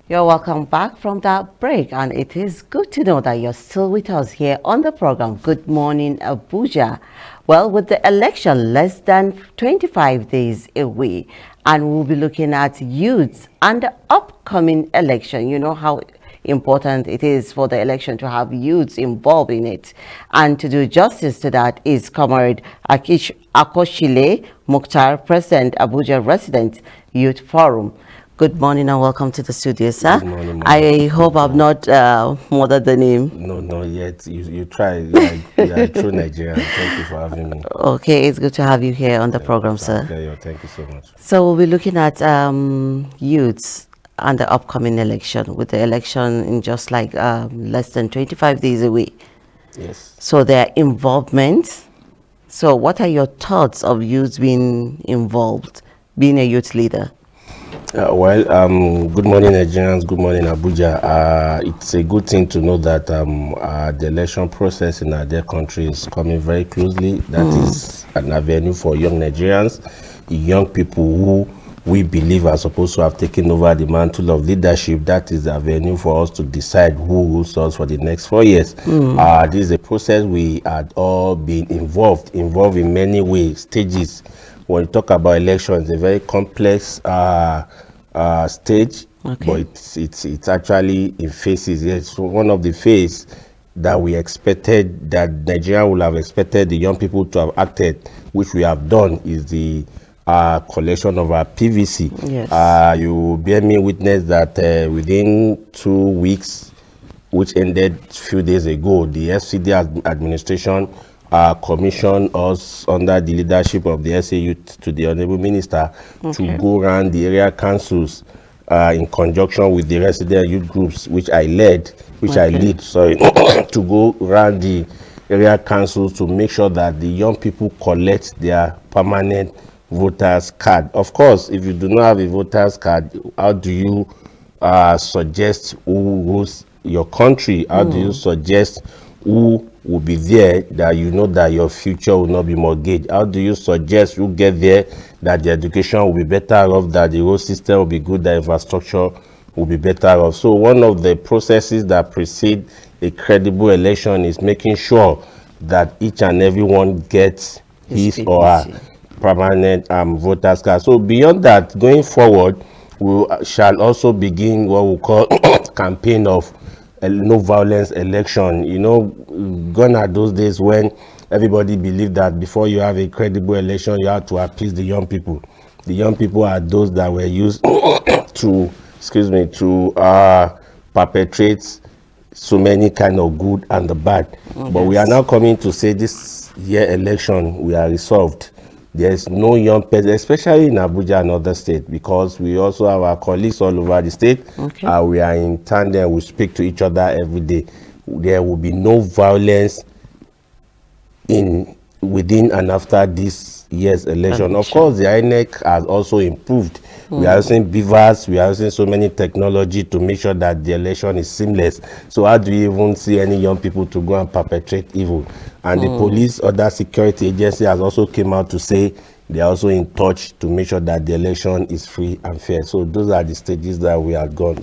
You're welcome back from that break, and it is good to know that you're still with us here on the program. Good morning, Abuja. Well, with the election less than 25 days away, and we'll be looking at youths and the upcoming election. You know how important it is for the election to have youths involved in it. And to do justice to that is Comrade Akoshile Mukhtar, President, Abuja Resident Youth Forum. Good morning and welcome to the studio, sir. Good morning, I hope I've not murdered the name. No, not yet. You try. You are a true Nigerian. Thank you for having me. Okay, it's good to have you here on the program, sir. Pleasure. Thank you so much. So we'll be looking at youths and the upcoming election, with the election in just like less than 25 days away. Yes. So their involvement. So what are your thoughts of youths being involved, being a youth leader? Good morning, Nigerians. Good morning, Abuja. It's a good thing to know that the election process in their country is coming very closely. That is an avenue for young Nigerians, young people who we believe are supposed to have taken over the mantle of leadership. That is the avenue for us to decide who rules us for the next 4 years. This is a process we had all been involved in many ways, stages. When you talk about elections, it's a very complex stage, but it's actually in phases. It's one of the phases that we expected, that Nigeria would have expected the young people to have acted, which we have done, is the collection of our PVC. Yes. You bear me witness that within 2 weeks, which ended a few days ago, the FCD administration commissioned us under the leadership of the SAU to the Honorable Minister to go around the area councils in conjunction with the resident youth groups, which I lead, to go around the area councils to make sure that the young people collect their permanent voters card. Of course, if you do not have a voters card, how do you suggest who rules your country? How do you suggest who will be there that you know that your future will not be mortgaged? How do you suggest who get there that the education will be better off, that the road system will be good, that infrastructure will be better off? So one of the processes that precede a credible election is making sure that each and everyone gets his or her permanent voters card. So beyond that, going forward, we shall also begin what we call campaign of no violence election. You know, gone are those days when everybody believed that before you have a credible election, you have to appease the young people. The young people are those that were used to, perpetrate so many kind of good and the bad. But we are now coming to say this year election, we are resolved. There's no young person, especially in Abuja and other states, because we also have our colleagues all over the state. We are in tandem, we speak to each other every day. There will be no violence within and after this year's election. Of course, the INEC has also improved. We are using beavers, we are using so many technology to make sure that the election is seamless. So how do you even see any young people to go and perpetrate evil? And the police, other security agency has also came out to say they are also in touch to make sure that the election is free and fair. So those are the stages that we have gone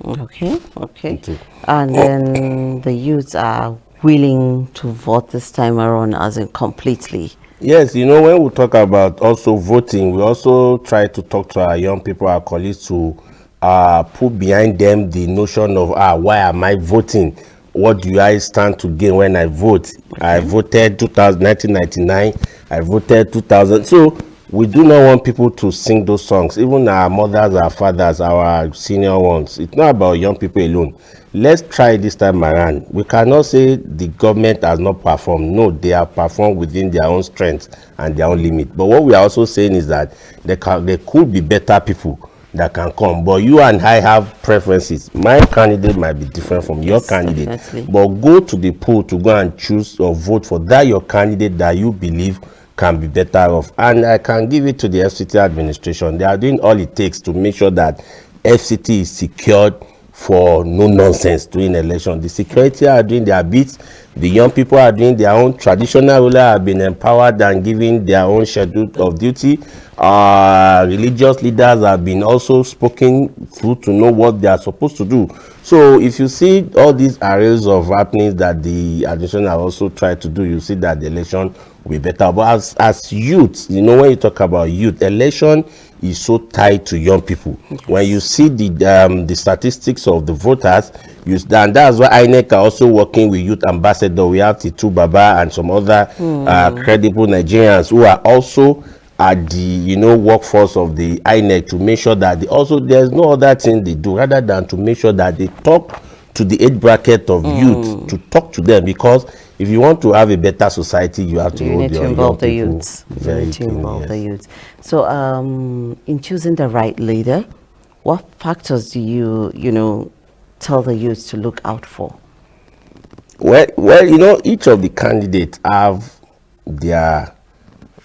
into. And then the youths are willing to vote this time around, as in completely. Yes, you know, when we talk about also voting, we also try to talk to our young people, our colleagues, to put behind them the notion of why am I voting? What do I stand to gain when I vote? I voted 1999, I voted 2000. So we do not want people to sing those songs, even our mothers, our fathers, our senior ones. It's not about young people alone. Let's try this time around. We cannot say the government has not performed. No, they have performed within their own strength and their own limit. But what we are also saying is that there could be better people that can come. But you and I have preferences. My candidate might be different from your candidate. Definitely. But go to the poll to go and choose or vote for that your candidate that you believe can be better off. And I can give it to the FCT administration. They are doing all it takes to make sure that FCT is secured for no nonsense during election. The security are doing their bits. The young people are doing their own. Traditional rulers have been empowered and given their own schedule of duty. Religious leaders have been also spoken through to know what they are supposed to do. So if you see all these arrays of happenings that the administration have also tried to do, you see that the election will be better. But as youth, you know, when you talk about youth, election is so tied to young people. Yes. When you see the statistics of the voters, and that's why INEC are also working with youth ambassador. We have Titu Baba and some other credible Nigerians who are also at the workforce of the INEC to make sure that there's no other thing they do rather than to make sure that they talk to the age bracket of youth, to talk to them, because if you want to have a better society, you have to involve the youth. The youth. So in choosing the right leader, what factors do you tell the youth to look out for? Well, each of the candidates have their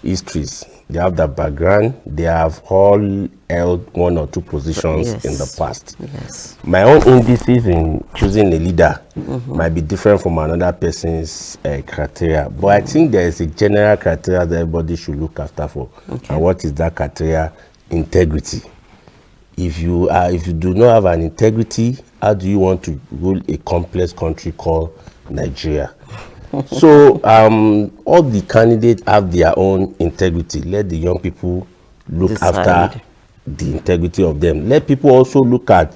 histories. They have the background. They have all held one or two positions in the past. Yes. My own indices in choosing a leader might be different from another person's criteria, but I think there is a general criteria that everybody should look after for. Okay. And what is that criteria? Integrity. If you do not have an integrity, how do you want to rule a complex country called Nigeria? So all the candidates have their own integrity. Let the young people look after the integrity of them. Let people also look at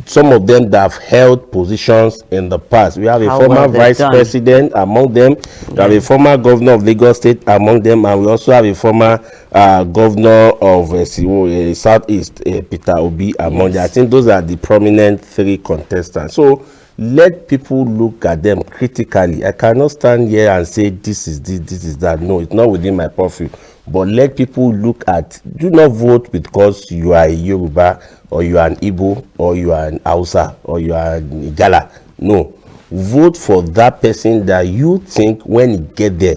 some of them that have held positions in the past. We have a former vice president among them. We have a former governor of Lagos State among them, and we also have a former governor of Southeast, Peter Obi, among them. I think those are the prominent three contestants. So let people look at them critically. I cannot stand here and say this is this, this is that. No, it's not within my purview. But let people look at, do not vote because you are a Yoruba or you are an Igbo or you are an Hausa or you are an Igala. No, vote for that person that you think when you get there,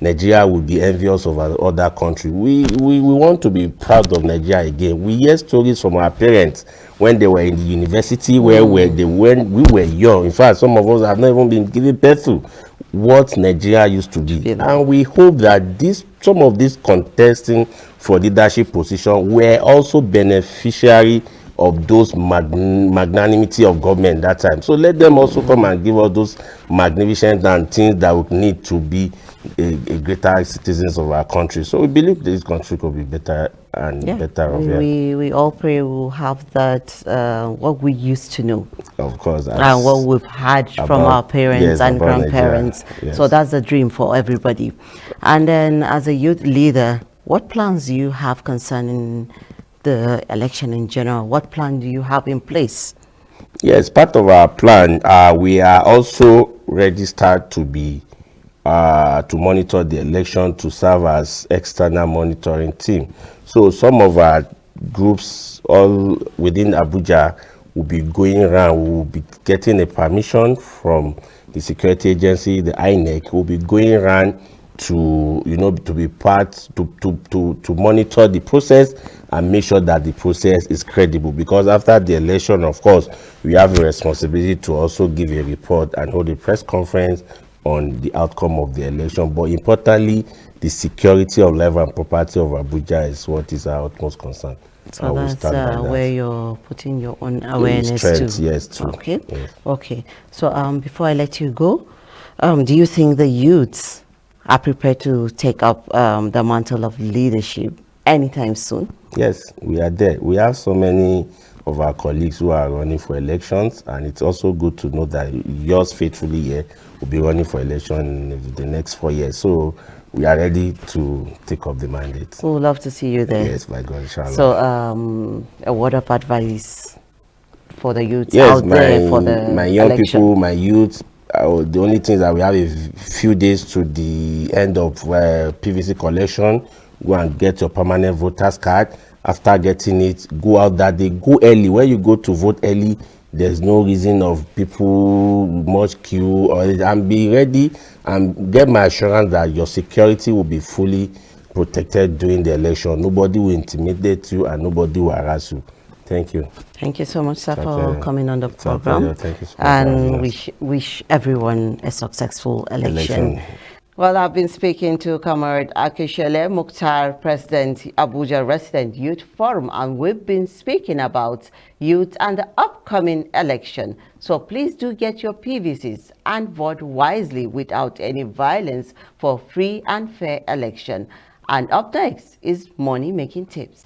Nigeria will be envious of other country. We want to be proud of Nigeria again. We hear stories from our parents when they were in the university, when we were young. In fact, some of us have not even been given birth to what Nigeria used to be. And we hope that some of these contesting for leadership position were also beneficiary of those magnanimity of government that time. So let them also come and give us those magnificent and things that we need to be a greater citizens of our country. So we believe this country could be better and better. We all pray we'll have that what we used to know, of course, and what we've had from our parents and grandparents. So that's the dream for everybody. And then as a youth leader, what plans do you have concerning the election in general? What plan do you have in place? Yes, part of our plan, we are also registered to be to monitor the election, to serve as external monitoring team. So some of our groups all within Abuja will be going around. We will be getting a permission from the security agency, the INEC. Will be going around to to be part to monitor the process and make sure that the process is credible, because after the election, of course, we have a responsibility to also give a report and hold a press conference on the outcome of the election. But importantly, the security of life and property of Abuja is what is our utmost concern. So that's where you're putting your own awareness to. Yes, too. Okay. Yes. Okay. So before I let you go, do you think the youths are prepared to take up the mantle of leadership anytime soon? Yes, we are there. We have so many of our colleagues who are running for elections, and it's also good to know that yours faithfully here will be running for election in the next 4 years. So we are ready to take up the mandate. We would love to see you there. Yes, by God, inshallah. So a word of advice for the youth out there for the my young election. people, my youth. The only thing is that we have a few days to the end of PVC collection. Go and get your permanent voter's card. After getting it, go out that day. Go early. When you go to vote early, there's no reason of people much queue, and be ready and get my assurance that your security will be fully protected during the election. Nobody will intimidate you and nobody will harass you. Thank you. Thank you so much, sir, It's a for pleasure. coming on the It's a program. pleasure. Thank you so much for having And us. wish everyone a successful election. Election. Well, I've been speaking to Comrade Akishele Mukhtar, President, Abuja Resident Youth Forum, and we've been speaking about youth and the upcoming election. So please do get your PVCs and vote wisely without any violence for free and fair election. And up next is money making tips.